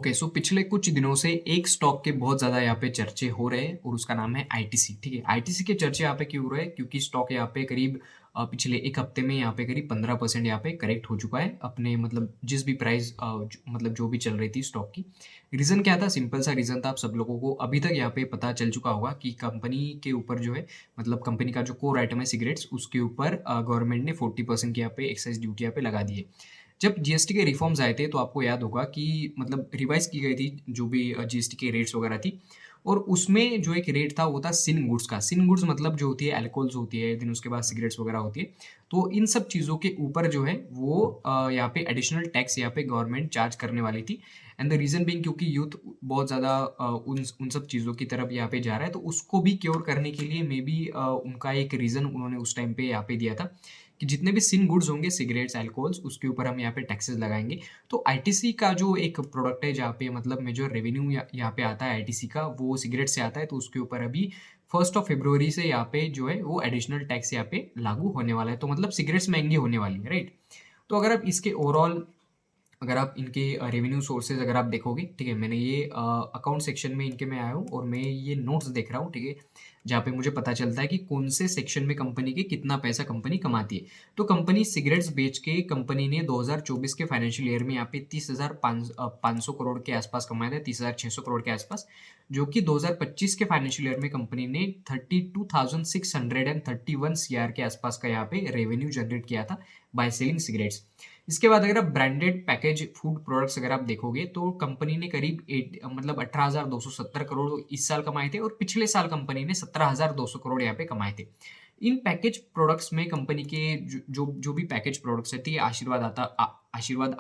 Okay so पिछले कुछ दिनों से एक स्टॉक के बहुत ज़्यादा यहाँ पे चर्चे हो रहे हैं और उसका नाम है आईटीसी। ठीक है, आईटीसी के चर्चे यहाँ पे क्यों हो रहे हैं? क्योंकि स्टॉक यहाँ पे करीब पिछले एक हफ्ते में यहाँ पे करीब 15% यहाँ पे करेक्ट हो चुका है अपने मतलब जिस भी प्राइस मतलब जो भी चल रही थी स्टॉक की। रीज़न क्या था? सिंपल सा रीज़न था। आप सब लोगों को अभी तक यहाँ पे पता चल चुका होगा कि कंपनी के ऊपर जो है मतलब कंपनी का जो कोर आइटम है सिगरेट्स उसके ऊपर गवर्नमेंट ने 40% की यहाँ पे एक्साइज ड्यूटी यहाँ पे लगा दी है। जब जीएसटी के रिफॉर्म्स आए थे तो आपको याद होगा कि मतलब रिवाइज़ की गई थी जो भी जीएसटी के रेट्स वगैरह थी और उसमें जो एक रेट था वो था सिन गुड्स का। सिन गुड्स मतलब जो होती है अल्कोहल्स होती है, देन उसके बाद सिगरेट्स वगैरह होती है। तो इन सब चीज़ों के ऊपर जो है वो यहाँ पे एडिशनल टैक्स यहाँ पे गवर्नमेंट चार्ज करने वाली थी एंड द रीज़न बीइंग क्योंकि यूथ बहुत ज़्यादा उन सब चीज़ों की तरफ यहाँ पे जा रहा है तो उसको भी क्योर करने के लिए मे बी उनका एक रीज़न उन्होंने उस टाइम पे यहाँ पे दिया था कि जितने भी सिन गुड्स होंगे सिगरेट्स, अल्कोहल्स उसके ऊपर हम यहाँ पे टैक्सेस लगाएँगे। तो आईटीसी का जो एक प्रोडक्ट है जहाँ पे मतलब मेजर रेवेन्यू यहाँ पे आता है आईटीसी का वो सिगरेट से आता है तो उसके ऊपर अभी 1st ऑफ फरवरी से यहाँ पे जो है वो एडिशनल टैक्स यहाँ पे लागू होने वाला है। तो मतलब सिगरेट्स महँगी होने वाली है, राइट? तो अगर आप इसके ओवरऑल अगर आप इनके रेवेन्यू सोर्सेज अगर आप देखोगे, ठीक है, मैंने ये अकाउंट सेक्शन में इनके मैं आया हूँ और मैं ये नोट्स देख रहा हूँ, ठीक है, जहाँ पे मुझे पता चलता है कि कौन से सेक्शन में कंपनी के कितना पैसा कंपनी कमाती है। तो कंपनी सिगरेट्स बेच के कंपनी ने 2024 के फाइनेंशियल ईयर में यहाँ पे 30,500 करोड़ के आसपास कमाया था, 30,600 करोड़ के आसपास, जो कि 2025 के फाइनेंशियल ईयर में कंपनी ने 32,631 सीआर के आसपास का यहाँ पे रेवेन्यू जनरेट किया था बाय सेलिंग सिगरेट्स। इसके बाद अगर आप ब्रांडेड पैकेज फूड प्रोडक्ट्स अगर आप देखोगे तो कंपनी ने करीब मतलब 18,270 करोड़ इस साल कमाए थे और पिछले साल कंपनी ने 17,200 करोड़ यहाँ पे कमाए थे। इन पैकेज प्रोडक्ट्स में कंपनी के जो भी पैकेज प्रोडक्ट्स रहती है आशीर्वाद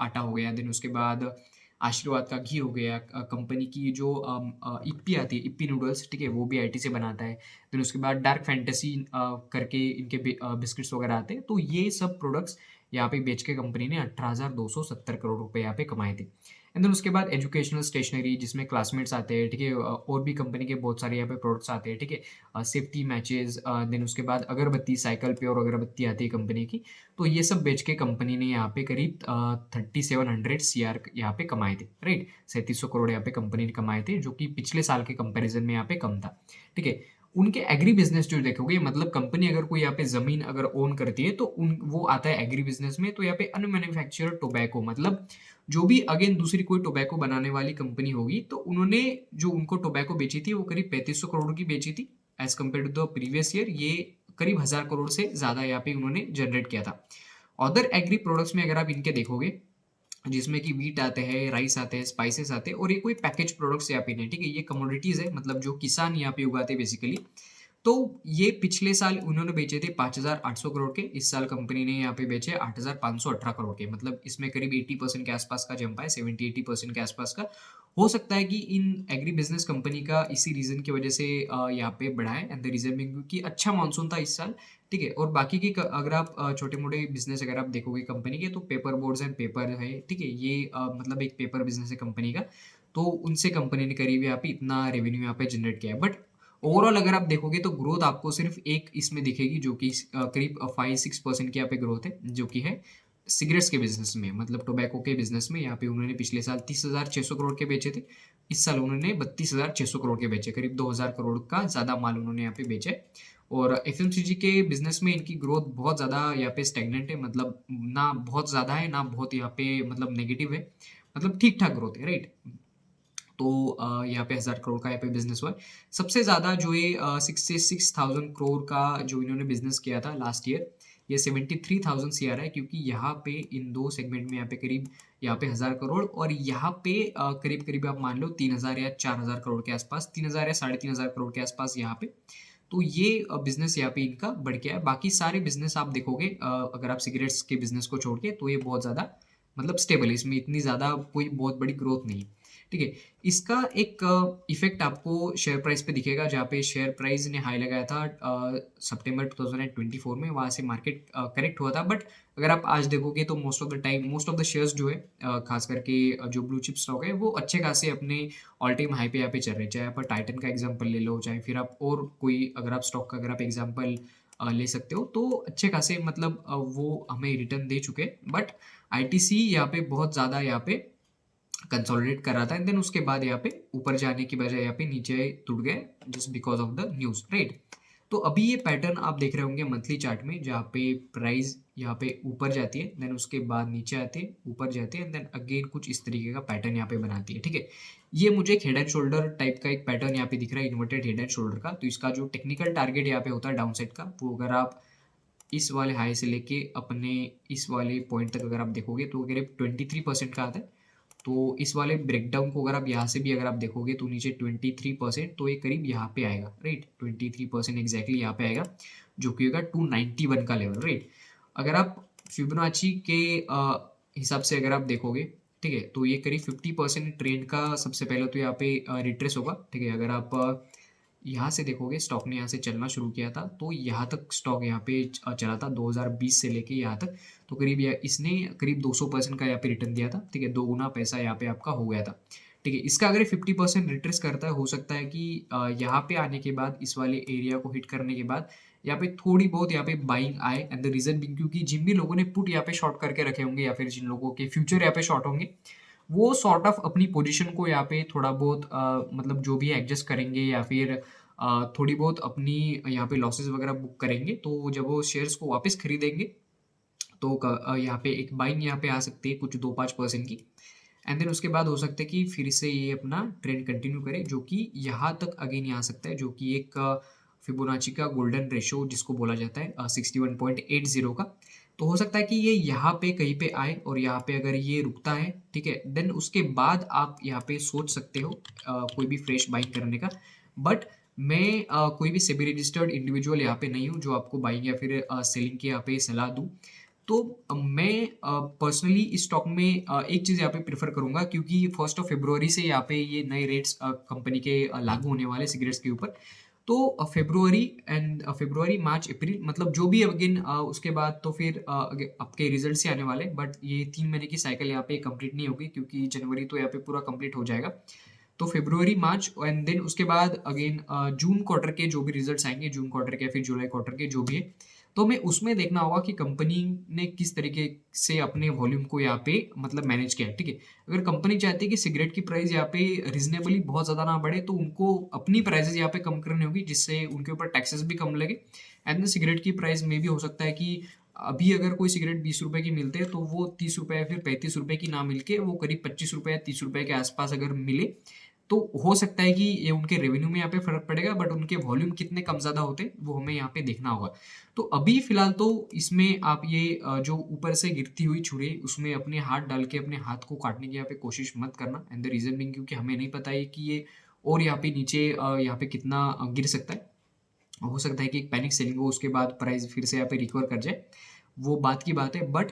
आटा हो गया, देन उसके बाद आशीर्वाद का घी हो गया, कंपनी की जो इप्पी आती है, इप्पी नूडल्स, ठीक है, वो भी आईटी से बनाता है। देन उसके बाद डार्क फैंटेसी करके इनके बिस्किट्स वगैरह आते हैं। तो ये सब प्रोडक्ट्स यहाँ पे बेच के कंपनी ने 18,270 करोड़ रुपए यहाँ पे कमाए थे। एंड देन उसके बाद एजुकेशनल स्टेशनरी जिसमें क्लासमेट्स आते हैं, ठीक है, और भी कंपनी के बहुत सारे यहाँ पे प्रोडक्ट्स आते हैं, ठीक है, सेफ्टी मैचेस, देन उसके बाद अगरबत्ती, साइकिल प्योर अगरबत्ती आती है कंपनी की। तो ये सब बेच के कंपनी ने यहाँ पे करीब 3700 सीआर यहाँ पे कमाए थे, राइट? 3700 करोड़ यहाँ पे कंपनी ने कमाए थे जो कि पिछले साल के कंपैरिजन में यहाँ पे कम था, ठीक है। उनके एग्री बिजनेस जो देखोगे मतलब कंपनी अगर कोई यहाँ पे जमीन अगर ओन करती है तो उन वो आता है एग्री बिजनेस में। तो यहाँ पे अनमैन्युफैक्चर्ड टोबैको मतलब जो भी अगेन दूसरी कोई टोबैको बनाने वाली कंपनी होगी तो उन्होंने जो उनको टोबैको बेची थी वो करीब 3500 करोड़ की बेची थी as compare to the previous year. ये करीब 1000 करोड़ से ज्यादा यहाँ पे उन्होंने जनरेट किया था। अदर एग्री प्रोडक्ट्स में अगर आप इनके देखोगे जिसमें कि व्हीट आते हैं, राइस आते हैं, स्पाइसेस आते हैं और ये कोई पैकेज प्रोडक्ट्स यहाँ पे नहीं, ठीक है, ये कमोडिटीज है मतलब जो किसान यहाँ पे उगाते हैं बेसिकली। तो ये पिछले साल उन्होंने बेचे थे 5,800 करोड़ के, इस साल कंपनी ने यहाँ पे बेचे 8,518 करोड़ के, मतलब इसमें करीब 80% के आसपास का जंप है, 70-80% के आसपास का। हो सकता है कि इन एग्री बिजनेस कंपनी का इसी रीजन की वजह से यहाँ पे बढ़ा है एंड द रीजन भी क्योंकि अच्छा मानसून था इस साल, ठीक है। और बाकी की अगर आप छोटे मोटे बिजनेस अगर आप देखोगे कंपनी के तो पेपर बोर्ड्स एंड पेपर है, ठीक है, ये मतलब एक पेपर बिजनेस है कंपनी का। तो उनसे कंपनी ने करीब यहाँ पे इतना रेवेन्यू यहाँ पे जनरेट किया है। बट ओवरऑल अगर आप देखोगे तो ग्रोथ आपको सिर्फ एक इसमें दिखेगी जो कि करीब 5-6% की यहाँ पे ग्रोथ है जो कि है सिगरेट्स के बिजनेस में, मतलब टोबैको के बिजनेस में। यहाँ पे उन्होंने पिछले साल 30,600 करोड़ के बेचे थे, इस साल उन्होंने 32,600 करोड़ के बेचे, करीब 2,000 करोड़ का ज्यादा माल उन्होंने यहाँ पे बेचा है। और एफएमसीजी के बिजनेस में इनकी ग्रोथ बहुत ज़्यादा यहाँ पे स्टेगनेंट है, मतलब ना बहुत ज़्यादा है ना बहुत यहाँ पे मतलब नेगेटिव है, मतलब ठीक ठाक ग्रोथ है, राइट? तो यहाँ पे 1000 करोड़ का यहाँ पे बिजनेस हुआ है। सबसे ज़्यादा जो ये 66,000 करोड़ का जो इन्होंने बिजनेस किया था लास्ट ईयर, ये 73,000 सीआर है क्योंकि यहाँ पे इन दो सेगमेंट में यहाँ पे करीब यहाँ पे 1000 करोड़ और यहाँ पे करीब करीब आप मान लो 3000 या 4000 करोड़ के आसपास, 3000 या 3,500 करोड़ के आसपास यहाँ पे। तो ये बिजनेस यहाँ पे इनका बढ़ गया है। बाकी सारे बिजनेस आप देखोगे अगर आप सिगरेट्स के बिजनेस को छोड़ के तो ये बहुत ज़्यादा मतलब स्टेबल है, इसमें इतनी ज़्यादा कोई बहुत बड़ी ग्रोथ नहीं है, ठीक है। इसका एक इफेक्ट आपको शेयर प्राइस पे दिखेगा जहाँ पे शेयर प्राइस ने हाई लगाया था सितंबर 2024 में, वहाँ से मार्केट करेक्ट हुआ था। बट अगर आप आज देखोगे तो most of the time most of the shares जो है खास करके जो ब्लू चिप स्टॉक है वो अच्छे खासे अपने ऑल टाइम हाई पे यहाँ पे चल रहे हैं। चाहे आप टाइटन का एग्जांपल ले लो, चाहे फिर आप और कोई अगर आप स्टॉक का अगर आप एग्जांपल ले सकते हो तो अच्छे खासे मतलब वो हमें रिटर्न दे चुके हैं। बट आईटीसी यहाँ पे बहुत ज़्यादा यहाँ पे कंसोलिडेट कर रहा था एंड देन उसके बाद यहाँ पे ऊपर जाने की बजाय यहाँ पे नीचे टूट गए just because of the news, right. तो अभी ये पैटर्न आप देख रहे होंगे मंथली चार्ट में, जहाँ पे प्राइस यहाँ पे ऊपर जाती है, देन उसके बाद नीचे आती है, ऊपर जाती है एंड देन अगेन कुछ इस तरीके का पैटर्न यहाँ पे बनाती है, ठीक है। ये मुझे एक हेड एंड शोल्डर टाइप का एक पैटर्न यहाँ पे दिख रहा है, इन्वर्टेड हेड एंड शोल्डर का। तो इसका जो टेक्निकल टारगेट यहाँ पे होता है डाउन साइड का, वो अगर आप इस वाले हाई से लेके अपने इस वाले पॉइंट तक अगर आप देखोगे तो करीब 23% का आता है। तो इस वाले ब्रेकडाउन को अगर आप यहाँ से भी अगर आप देखोगे तो नीचे 23%, तो ये करीब यहाँ पे आएगा, राइट। 23% एग्जैक्टली यहाँ पे आएगा, जो कि होगा 291 का लेवल, राइट। अगर आप फिबोनाची के हिसाब से अगर आप देखोगे, ठीक है, तो ये करीब 50% ट्रेंड का सबसे पहले तो यहाँ पे रिट्रेस होगा, ठीक है। अगर आप यहाँ से देखोगे स्टॉक ने यहाँ से चलना शुरू किया था, तो यहाँ तक स्टॉक यहाँ पे चला था 2020 से लेके यहाँ तक। तो करीब इसने करीब 200% का यहाँ पे रिटर्न दिया था, ठीक है। 2 गुना पैसा यहाँ पे आपका हो गया था, ठीक है। इसका अगर 50% रिट्रेस करता है, हो सकता है कि यहाँ पे आने के बाद इस वाले एरिया को हिट करने के बाद यहाँ पे थोड़ी बहुत यहाँ पे बाइंग आए, एंड द रीजन बिंग क्योंकि जिन भी लोगों ने पुट यहाँ पे शॉर्ट करके रखे होंगे या फिर जिन लोगों के फ्यूचर यहाँ पे शॉर्ट होंगे, वो सॉर्ट ऑफ अपनी पोजीशन को यहाँ पे थोड़ा बहुत मतलब जो भी एडजस्ट करेंगे या फिर थोड़ी बहुत अपनी यहाँ पे लॉसेस वगैरह बुक करेंगे। तो जब वो शेयर्स को वापस खरीदेंगे तो यहाँ पे एक बाइंग यहाँ पे आ सकती है कुछ 2-5% की, एंड देन उसके बाद हो सकता है कि फिर से ये अपना ट्रेंड कंटिन्यू करे, जो कि यहाँ तक अगेन आ सकता है, जो कि एक फिबोनाची का गोल्डन रेशो जिसको बोला जाता है 61.80 का। तो हो सकता है कि ये यहाँ पे कहीं पे आए और यहाँ पे अगर ये रुकता है, ठीक है, देन उसके बाद आप यहाँ पे सोच सकते हो कोई भी फ्रेश बाइंग करने का। बट मैं कोई भी सेबी रजिस्टर्ड इंडिविजुअल यहाँ पे नहीं हूँ जो आपको बाइंग या फिर सेलिंग की यहाँ पे सलाह दूँ। तो मैं पर्सनली इस स्टॉक में एक चीज़ यहाँ पे प्रेफर करूँगा, क्योंकि 1 फरवरी से यहाँ पे ये नए रेट्स कंपनी के लागू होने वाले सिगरेट्स के ऊपर। तो फरवरी, मार्च, अप्रैल मतलब जो भी अगेन उसके बाद तो फिर आपके रिजल्ट से आने वाले, बट ये 3 महीने की साइकिल यहाँ पे कंप्लीट नहीं होगी, क्योंकि जनवरी तो यहाँ पे पूरा कंप्लीट हो जाएगा। तो फरवरी, मार्च एंड देन उसके बाद अगेन जून क्वार्टर के जो भी रिजल्ट्स आएंगे, जून क्वार्टर के या फिर जुलाई क्वार्टर के जो भी है, तो हमें उसमें देखना होगा कि कंपनी ने किस तरीके से अपने वॉल्यूम को यहाँ पे मतलब मैनेज किया है, ठीक है। अगर कंपनी चाहती है कि सिगरेट की प्राइस यहाँ पे रिजनेबली बहुत ज़्यादा ना बढ़े, तो उनको अपनी प्राइसेस यहाँ पे कम करनी होगी, जिससे उनके ऊपर टैक्सेस भी कम लगे। एंड सिगरेट की प्राइस में भी हो सकता है कि अभी अगर कोई सिगरेट 20 रुपए की मिलते हैं, तो वो 30 रुपए या फिर 35 रुपए की ना मिलके वो करीब 25 रुपए या 30 रुपए के आसपास अगर मिले, तो हो सकता है कि ये उनके रेवेन्यू में यहाँ पे फ़र्क पड़ेगा, बट उनके वॉल्यूम कितने कम ज़्यादा होते हैं वो हमें यहाँ पे देखना होगा। तो अभी फ़िलहाल तो इसमें आप ये जो ऊपर से गिरती हुई छुरी उसमें अपने हाथ डाल के अपने हाथ को काटने की यहाँ पे कोशिश मत करना, एंड द रीज़न बीइंग क्योंकि हमें नहीं पता है कि ये और यहाँ पे नीचे यहाँ पे कितना गिर सकता है। हो सकता है कि एक पैनिक सेलिंग हो, उसके बाद प्राइस फिर से यहाँ पे रिकवर कर जाए, वो बात की बात है। बट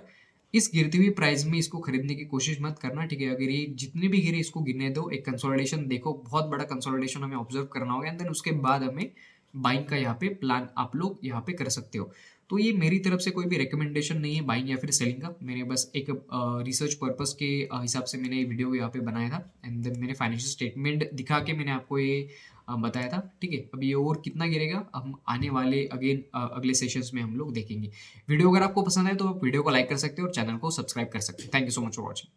इस गिरती हुई प्राइस में इसको खरीदने की कोशिश मत करना, ठीक है। अगर ये जितने भी गिरे इसको गिरने दो, एक कंसोलिडेशन देखो, बहुत बड़ा कंसोलिडेशन हमें ऑब्जर्व करना होगा, एंड देन उसके बाद हमें बाइंग का यहाँ पे प्लान आप लोग यहाँ पे कर सकते हो। तो ये मेरी तरफ से कोई भी रिकमेंडेशन नहीं है बाइंग या फिर सेलिंग का, मैंने बस एक रिसर्च पर्पस के हिसाब से मैंने ये वीडियो यहाँ पे बनाया था, एंड देन मैंने फाइनेंशियल स्टेटमेंट दिखा के मैंने आपको ये बताया था, ठीक है। अब ये और कितना गिरेगा हम आने वाले अगेन अगले सेशंस में हम लोग देखेंगे। वीडियो अगर आपको पसंद आए तो आप वीडियो को लाइक कर सकते हो और चैनल को सब्सक्राइब कर सकते हो। Thank you so much for watching.